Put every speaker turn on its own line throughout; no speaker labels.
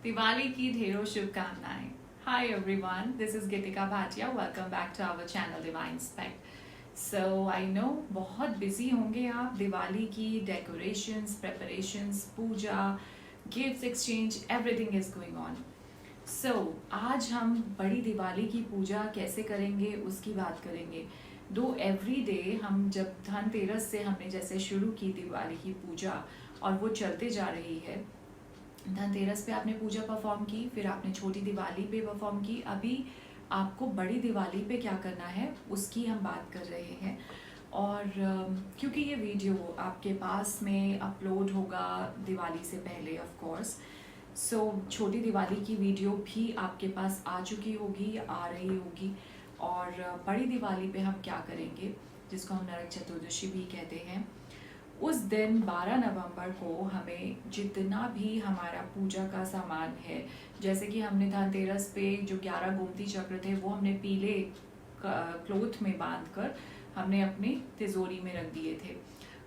दिवाली की ढेरों शुभकामनाएं। Hi everyone, this is Geetika Bhatia. Welcome back to our channel divine spect. So I know बहुत busy होंगे आप। दिवाली की decorations, preparations, puja, gifts exchange, everything is going on. So आज हम बड़ी दिवाली की पूजा कैसे करेंगे उसकी बात करेंगे। दो एवरी डे हम जब धनतेरस से हमने जैसे शुरू की दिवाली की पूजा और वो चलते जा रही है। धनतेरस पे आपने पूजा परफॉर्म की, फिर आपने छोटी दिवाली पे परफॉर्म की, अभी आपको बड़ी दिवाली पे क्या करना है उसकी हम बात कर रहे हैं। और क्योंकि ये वीडियो आपके पास में अपलोड होगा दिवाली से पहले ऑफ कोर्स, सो छोटी दिवाली की वीडियो भी आपके पास आ चुकी होगी, आ रही होगी। और बड़ी दिवाली पे हम क्या करेंगे जिसको हम नरक चतुर्दशी भी कहते हैं, उस दिन 12 नवंबर को हमें जितना भी हमारा पूजा का सामान है, जैसे कि हमने धनतेरस पे जो 11 गोमती चक्र थे वो हमने पीले क्लोथ में बांध कर हमने अपनी तिजोरी में रख दिए थे।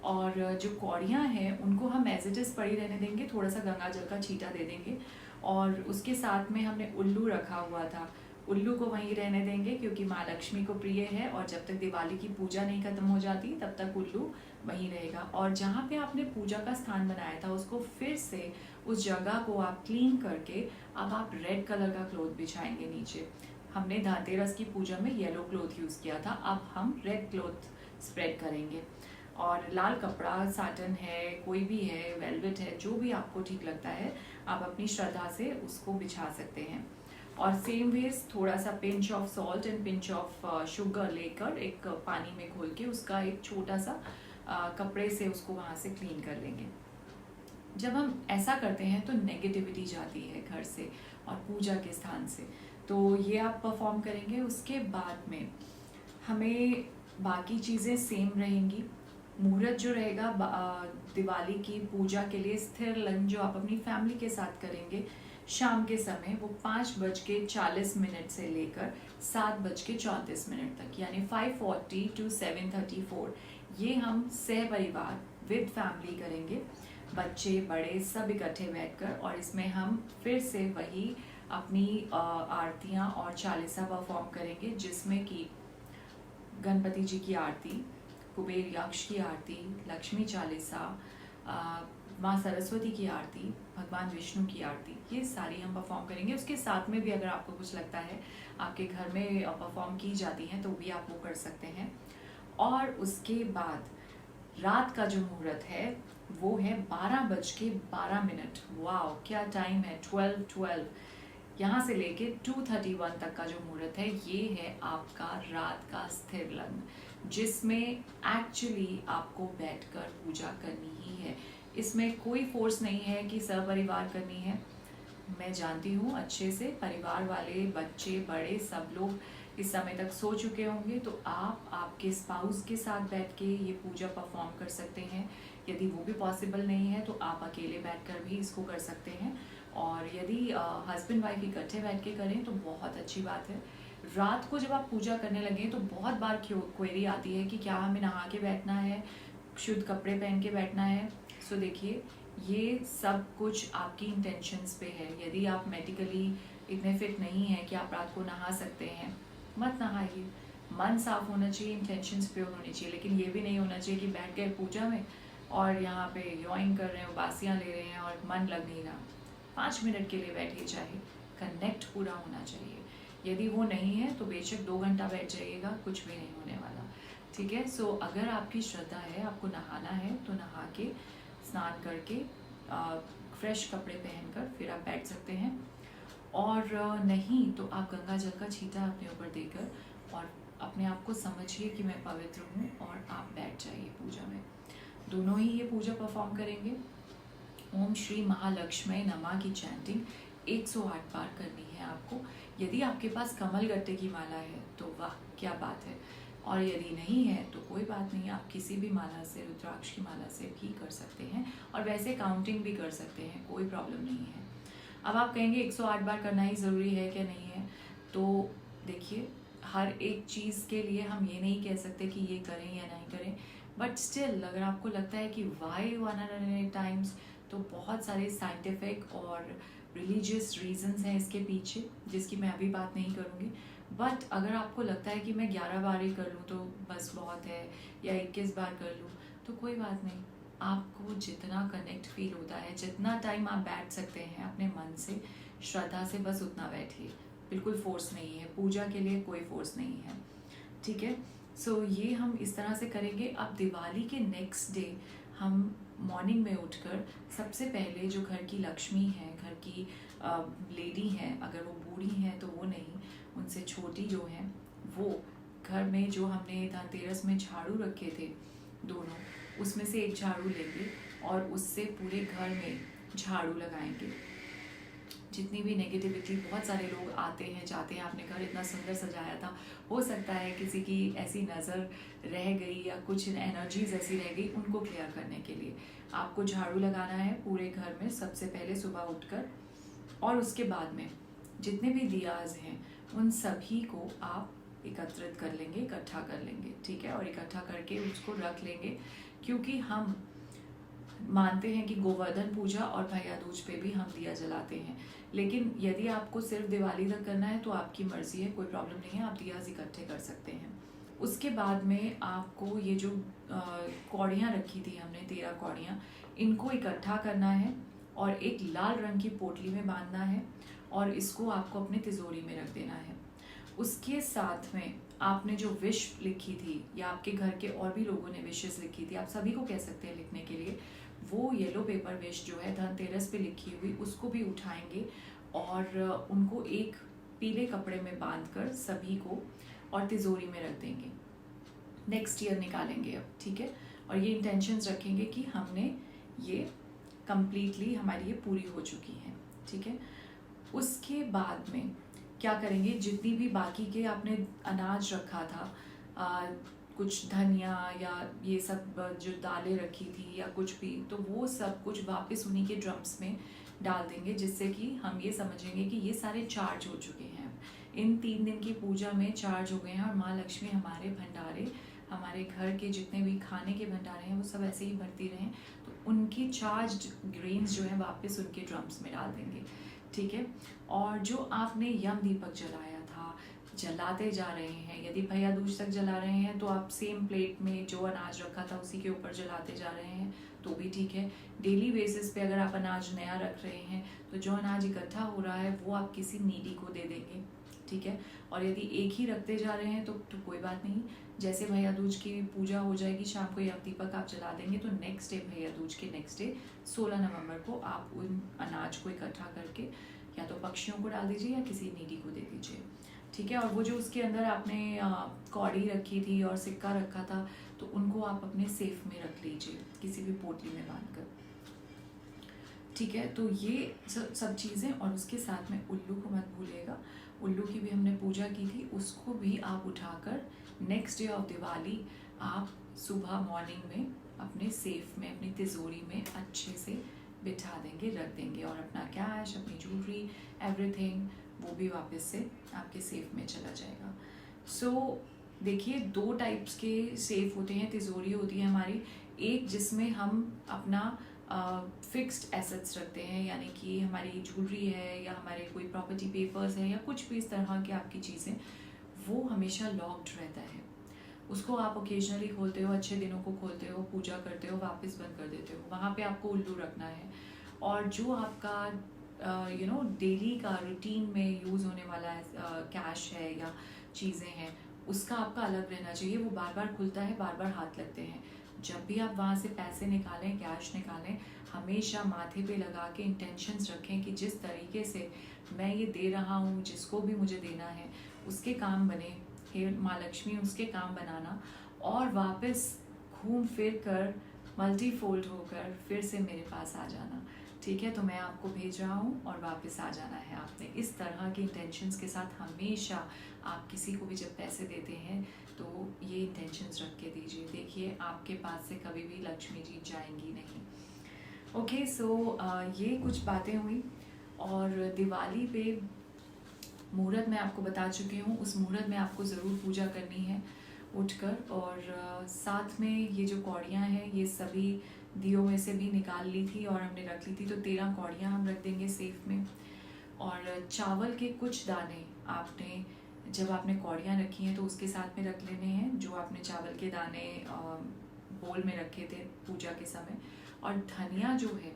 और जो कौड़ियाँ हैं उनको हम एज इट इज़ पड़ी रहने देंगे, थोड़ा सा गंगा जल का छींटा दे देंगे। और उसके साथ में हमने उल्लू रखा हुआ था, उल्लू को वहीं रहने देंगे क्योंकि माँ लक्ष्मी को प्रिय है और जब तक दिवाली की पूजा नहीं खत्म हो जाती तब तक उल्लू वहीं रहेगा। और जहाँ पे आपने पूजा का स्थान बनाया था उसको फिर से उस जगह को आप क्लीन करके अब आप रेड कलर का क्लॉथ बिछाएंगे नीचे। हमने धनतेरस की पूजा में येलो क्लॉथ यूज़ किया था, अब हम रेड क्लॉथ स्प्रेड करेंगे। और लाल कपड़ा, साटन है, कोई भी है, वेलवेट है, जो भी आपको ठीक लगता है आप अपनी श्रद्धा से उसको बिछा सकते हैं। और सेम वेज थोड़ा सा pinch of salt and pinch of sugar लेकर एक पानी में घोल के उसका एक छोटा सा कपड़े से उसको वहाँ से क्लीन कर लेंगे। जब हम ऐसा करते हैं तो नेगेटिविटी जाती है घर से और पूजा के स्थान से, तो ये आप परफॉर्म करेंगे। उसके बाद में हमें बाकी चीज़ें सेम रहेंगी। मुहूर्त जो रहेगा दिवाली की पूजा के लिए स्थिर लग्न जो आप अपनी फैमिली के साथ करेंगे शाम के समय, वो 5:40 से लेकर 7:34 तक, यानी 5:40 to 7:34 ये हम सह परिवार विद फैमिली करेंगे, बच्चे बड़े सब इकट्ठे बैठकर। और इसमें हम फिर से वही अपनी आरतियाँ और चालीसा परफॉर्म करेंगे, जिसमें कि गणपति जी की आरती, कुबेर यक्ष की आरती, लक्ष्मी चालीसा, माँ सरस्वती की आरती, भगवान विष्णु की आरती, ये सारी हम परफॉर्म करेंगे। उसके साथ में भी अगर आपको कुछ लगता है आपके घर में परफॉर्म की जाती हैं तो भी आप वो कर सकते हैं। और उसके बाद रात का जो मुहूर्त है वो है 12:12। वाओ क्या टाइम है, 12:12। यहाँ से लेके 2:31 तक का जो मुहूर्त है ये है आपका रात का स्थिर लग्न, जिसमें एक्चुअली आपको बैठकर पूजा करनी ही है। इसमें कोई फोर्स नहीं है कि सपरिवार करनी है। मैं जानती हूँ अच्छे से परिवार वाले बच्चे बड़े सब लोग इस समय तक सो चुके होंगे, तो आप आपके स्पाउस के साथ बैठ के ये पूजा परफॉर्म कर सकते हैं। यदि वो भी पॉसिबल नहीं है तो आप अकेले बैठकर भी इसको कर सकते हैं। और यदि हस्बैंड वाइफ इकट्ठे बैठ के करें तो बहुत अच्छी बात है। रात को जब आप पूजा करने लगें तो बहुत बार क्वेरी आती है कि क्या हमें नहा के बैठना है, शुद्ध कपड़े पहन के बैठना है। सो देखिए, ये सब कुछ आपकी इंटेंशंस पे है। यदि आप मेडिकली इतने फिट नहीं हैं कि आप रात को नहा सकते हैं, मत नहाइए। मन साफ होना चाहिए, इंटेंशंस प्योर होनी चाहिए। लेकिन ये भी नहीं होना चाहिए कि बैठ गए पूजा में और यहाँ पे योइंग कर रहे हैं, उबासियाँ ले रहे हैं और मन लग नहीं रहा। 5 मिनट के लिए बैठिए, चाहे कनेक्ट पूरा होना चाहिए। यदि वो नहीं है तो बेशक 2 घंटा बैठ जाइएगा, कुछ भी नहीं होने वाला। ठीक है। सो अगर आपकी श्रद्धा है, आपको नहाना है तो नहा के स्नान करके फ्रेश कपड़े पहनकर फिर आप बैठ सकते हैं। और नहीं तो आप गंगा जल का छींटा अपने ऊपर देकर और अपने आप को समझिए कि मैं पवित्र हूँ और आप बैठ जाइए पूजा में। दोनों ही ये पूजा परफॉर्म करेंगे। ओम श्री महालक्ष्मी नमः की चैंटिंग 108 बार करनी है आपको। यदि आपके पास कमल गट्टे की माला है तो वाह क्या बात है, और यदि नहीं है तो कोई बात नहीं, आप किसी भी माला से, रुद्राक्ष की माला से भी कर सकते हैं। और वैसे काउंटिंग भी कर सकते हैं, कोई प्रॉब्लम नहीं है। अब आप कहेंगे 108 बार करना ही ज़रूरी है क्या, नहीं है? तो देखिए, हर एक चीज़ के लिए हम ये नहीं कह सकते कि ये करें या नहीं करें, बट स्टिल अगर आपको लगता है कि वाई 108 टाइम्स, तो बहुत सारे साइंटिफिक और रिलीजियस रीजंस हैं इसके पीछे, जिसकी मैं अभी बात नहीं करूँगी। बट अगर आपको लगता है कि मैं 11 बार ही कर लूँ तो बस बहुत है, या 21 बार कर लूँ, तो कोई बात नहीं। आपको जितना कनेक्ट फील होता है, जितना टाइम आप बैठ सकते हैं अपने मन से, श्रद्धा से, बस उतना बैठिए। बिल्कुल फोर्स नहीं है, पूजा के लिए कोई फोर्स नहीं है, ठीक है। सो ये हम इस तरह से करेंगे। अब दिवाली के नेक्स्ट डे हम मॉर्निंग में उठकर सबसे पहले जो घर की लक्ष्मी है, घर की लेडी हैं, अगर वो बूढ़ी हैं तो वो नहीं, उनसे छोटी जो हैं, वो घर में जो हमने धनतेरस में झाड़ू रखे थे दोनों, उसमें से एक झाड़ू लेंगे और उससे पूरे घर में झाड़ू लगाएंगे। जितनी भी नेगेटिविटी, बहुत सारे लोग आते हैं जाते हैं, आपने घर इतना सुंदर सजाया था, हो सकता है किसी की ऐसी नज़र रह गई या कुछ एनर्जीज ऐसी रह गई, उनको क्लियर करने के लिए आपको झाड़ू लगाना है पूरे घर में सबसे पहले सुबह उठकर। और उसके बाद में जितने भी दियाज हैं उन सभी को आप एकत्रित कर लेंगे, इकट्ठा कर लेंगे, ठीक है। और इकट्ठा करके उसको रख लेंगे, क्योंकि हम मानते हैं कि गोवर्धन पूजा और भैया दूज पे भी हम दिया जलाते हैं। लेकिन यदि आपको सिर्फ दिवाली तक करना है तो आपकी मर्जी है, कोई प्रॉब्लम नहीं है, आप दिया इकट्ठे कर सकते हैं। उसके बाद में आपको ये जो कौड़ियाँ रखी थी हमने, 13 कौड़ियाँ, इनको इकट्ठा करना है और एक लाल रंग की पोटली में बांधना है और इसको आपको अपने तिजोरी में रख देना है। उसके साथ में आपने जो विश लिखी थी, या आपके घर के और भी लोगों ने विशेस लिखी थी, आप सभी को कह सकते हैं लिखने के लिए, वो येलो पेपर विश जो है धनतेरस पे लिखी हुई, उसको भी उठाएंगे और उनको एक पीले कपड़े में बांधकर सभी को और तिजोरी में रख देंगे। नेक्स्ट ईयर निकालेंगे अब, ठीक है। और ये इंटेंशंस रखेंगे कि हमने ये कंप्लीटली, हमारी ये पूरी हो चुकी है, ठीक है। उसके बाद में क्या करेंगे, जितनी भी बाकी के आपने अनाज रखा था, कुछ धनिया या ये सब जो दालें रखी थी या कुछ भी, तो वो सब कुछ वापस उन्हीं के ड्रम्स में डाल देंगे, जिससे कि हम ये समझेंगे कि ये सारे चार्ज हो चुके हैं। इन 3 दिन की पूजा में चार्ज हो गए हैं और माँ लक्ष्मी हमारे भंडारे, हमारे घर के जितने भी खाने के भंडारे हैं वो सब ऐसे ही भरती रहें। तो उनकी चार्ज ग्रेन्स जो है वापस उनके ड्रम्स में डाल देंगे, ठीक है। और जो आपने यम दीपक जलाया था, जलाते जा रहे हैं, यदि भैया दूज तक जला रहे हैं तो आप सेम प्लेट में जो अनाज रखा था उसी के ऊपर जलाते जा रहे हैं तो भी ठीक है। डेली बेसिस पे अगर आप अनाज नया रख रहे हैं तो जो अनाज इकट्ठा हो रहा है वो आप किसी नीडी को दे देंगे, ठीक है। और यदि एक ही रखते जा रहे हैं तो कोई बात नहीं, जैसे भैया दूज की पूजा हो जाएगी शाम को यम दीपक आप जला देंगे, तो नेक्स्ट डे, भैया दूज के नेक्स्ट डे 16 नवंबर को आप उन अनाज को इकट्ठा करके या तो पक्षियों को डाल दीजिए या किसी नीडी को दे दीजिए, ठीक है। और वो जो उसके अंदर आपने कौड़ी रखी थी और सिक्का रखा था, तो उनको आप अपने सेफ में रख लीजिए, किसी भी पोटली में बांधकर, ठीक है। तो ये सब चीज़ें, और उसके साथ में उल्लू को मत भूलिएगा, उल्लू की भी हमने पूजा की थी, उसको भी आप उठाकर नेक्स्ट डे ऑफ दिवाली आप सुबह मॉर्निंग में अपने सेफ में, अपनी तिजोरी में अच्छे से बिठा देंगे, रख देंगे, और अपना कैश, अपनी ज्वेलरी, एवरीथिंग वो भी वापस से आपके सेफ में चला जाएगा। सो देखिए, 2 टाइप्स के सेफ होते हैं, तिजोरी होती है हमारी, एक जिसमें हम अपना फिक्स्ड एसेट्स रखते हैं, यानी कि हमारी ज्वेलरी है या हमारे कोई प्रॉपर्टी पेपर्स है या कुछ भी इस तरह की आपकी चीज़ें, वो हमेशा लॉक्ड रहता है। उसको आप ओकेजनली खोलते हो, अच्छे दिनों को खोलते हो, पूजा करते हो, वापस बंद कर देते हो, वहाँ पे आपको उल्लू रखना है। और जो आपका डेली का रूटीन में यूज़ होने वाला कैश है या चीज़ें हैं, उसका आपका अलग रहना चाहिए। वो बार बार खुलता है, बार बार हाथ लगते हैं। जब भी आप वहाँ से पैसे निकालें, कैश निकालें, हमेशा माथे पे लगा के इंटेंशंस रखें कि जिस तरीके से मैं ये दे रहा हूँ, जिसको भी मुझे देना है उसके काम बने, हे माँ लक्ष्मी उसके काम बनाना, और वापस घूम फिर कर मल्टीफोल्ड होकर फिर से मेरे पास आ जाना, ठीक है। तो मैं आपको भेज रहा हूँ और वापस आ जाना है आपने। इस तरह के इंटेंशंस के साथ हमेशा आप किसी को भी जब पैसे देते हैं तो ये इंटेंशंस रख के दीजिए, देखिए आपके पास से कभी भी लक्ष्मी जी जाएंगी नहीं। ओके, सो ये कुछ बातें हुई। और दिवाली पे मुहूर्त मैं आपको बता चुकी हूँ, उस मुहूर्त में आपको ज़रूर पूजा करनी है उठकर। और साथ में ये जो कौड़ियाँ हैं, ये सभी दियों में से भी निकाल ली थी और हमने रख ली थी। तो 13 कौड़ियाँ हम रख देंगे सेफ में। और चावल के कुछ दाने आपने, जब आपने कौड़ियाँ रखी हैं तो उसके साथ में रख लेने हैं, जो आपने चावल के दाने बोल में रखे थे पूजा के समय। और धनिया जो है,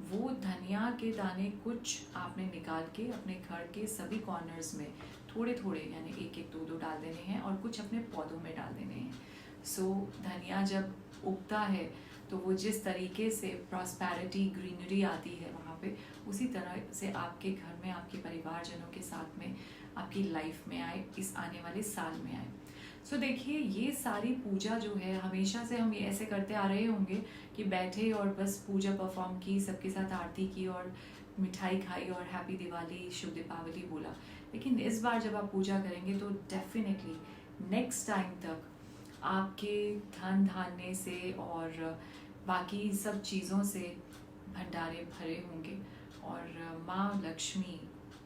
वो धनिया के दाने कुछ आपने निकाल के अपने घर के सभी कॉर्नर्स में थोड़े थोड़े, यानी एक एक दो दो डाल देने हैं और कुछ अपने पौधों में डाल देने हैं। सो धनिया जब उगता है तो वो जिस तरीके से प्रॉस्पेरिटी, ग्रीनरी आती है वहाँ पे, उसी तरह से आपके घर में, आपके परिवारजनों के साथ में, आपकी लाइफ में आए, इस आने वाले साल में आए। सो देखिए, ये सारी पूजा जो है, हमेशा से हम ये ऐसे करते आ रहे होंगे कि बैठे और बस पूजा परफॉर्म की, सबके साथ आरती की और मिठाई खाई और हैप्पी दिवाली, शुभ दीपावली बोला। लेकिन इस बार जब आप पूजा करेंगे तो डेफिनेटली नेक्स्ट टाइम तक आपके धन धान्य से और बाकी सब चीज़ों से भंडारे भरे होंगे। और माँ लक्ष्मी,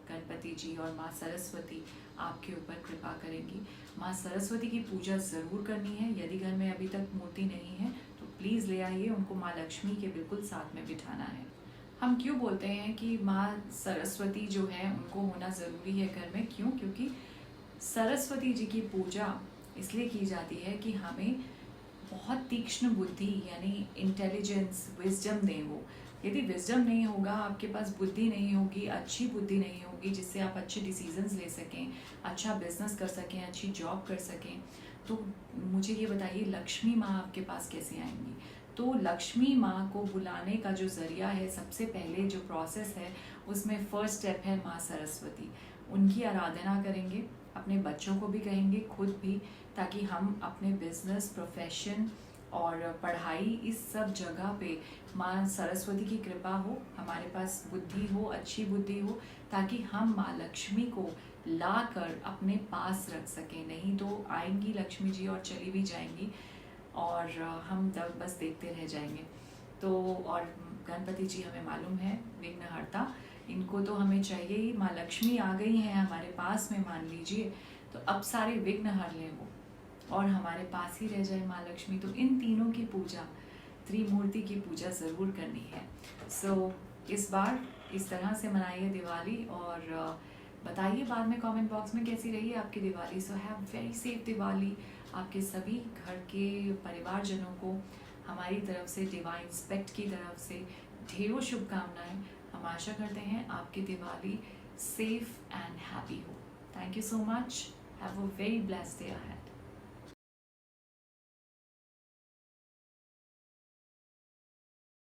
गणपति जी और माँ सरस्वती आपके ऊपर कृपा करेंगी। माँ सरस्वती की पूजा ज़रूर करनी है। यदि घर में अभी तक मूर्ति नहीं है तो प्लीज़ ले आइए, उनको माँ लक्ष्मी के बिल्कुल साथ में बिठाना है। हम क्यों बोलते हैं कि माँ सरस्वती जो है उनको होना ज़रूरी है घर में? क्यों? क्योंकि सरस्वती जी की पूजा इसलिए की जाती है कि हमें बहुत तीक्ष्ण बुद्धि, यानी इंटेलिजेंस, विजडम दें वो। यदि विजडम नहीं होगा, आपके पास बुद्धि नहीं होगी, अच्छी बुद्धि नहीं होगी जिससे आप अच्छे डिसीजंस ले सकें, अच्छा बिजनेस कर सकें, अच्छी जॉब कर सकें, तो मुझे ये बताइए लक्ष्मी माँ आपके पास कैसे आएंगी? तो लक्ष्मी माँ को बुलाने का जो ज़रिया है, सबसे पहले जो प्रोसेस है, उसमें फर्स्ट स्टेप है माँ सरस्वती। उनकी आराधना करेंगे, अपने बच्चों को भी कहेंगे, खुद भी, ताकि हम अपने बिजनेस, प्रोफेशन और पढ़ाई, इस सब जगह पे माँ सरस्वती की कृपा हो, हमारे पास बुद्धि हो, अच्छी बुद्धि हो, ताकि हम माँ लक्ष्मी को ला कर अपने पास रख सकें। नहीं तो आएंगी लक्ष्मी जी और चली भी जाएंगी और हम तब बस देखते रह जाएंगे। तो और गणपति जी हमें मालूम है विघ्नहर्ता, इनको तो हमें चाहिए ही। माँ लक्ष्मी आ गई हैं हमारे पास में, मान लीजिए, तो अब सारे विघ्न हर लें वो और हमारे पास ही रह जाए माँ लक्ष्मी। तो इन तीनों की पूजा, त्रिमूर्ति की पूजा ज़रूर करनी है। सो इस बार इस तरह से मनाइए दिवाली और बताइए बाद में कमेंट बॉक्स में कैसी रही आपकी Diwali. So have very safe Diwali. आपके सभी घर के परिवारजनों को हमारी तरफ से, डिवाइन इंस्पेक्ट की तरफ से ढेरों शुभकामनाएं। हम आशा करते हैं आपकी दिवाली सेफ एंड हैप्पी हो। Thank you so much. Have a very blessed day ahead.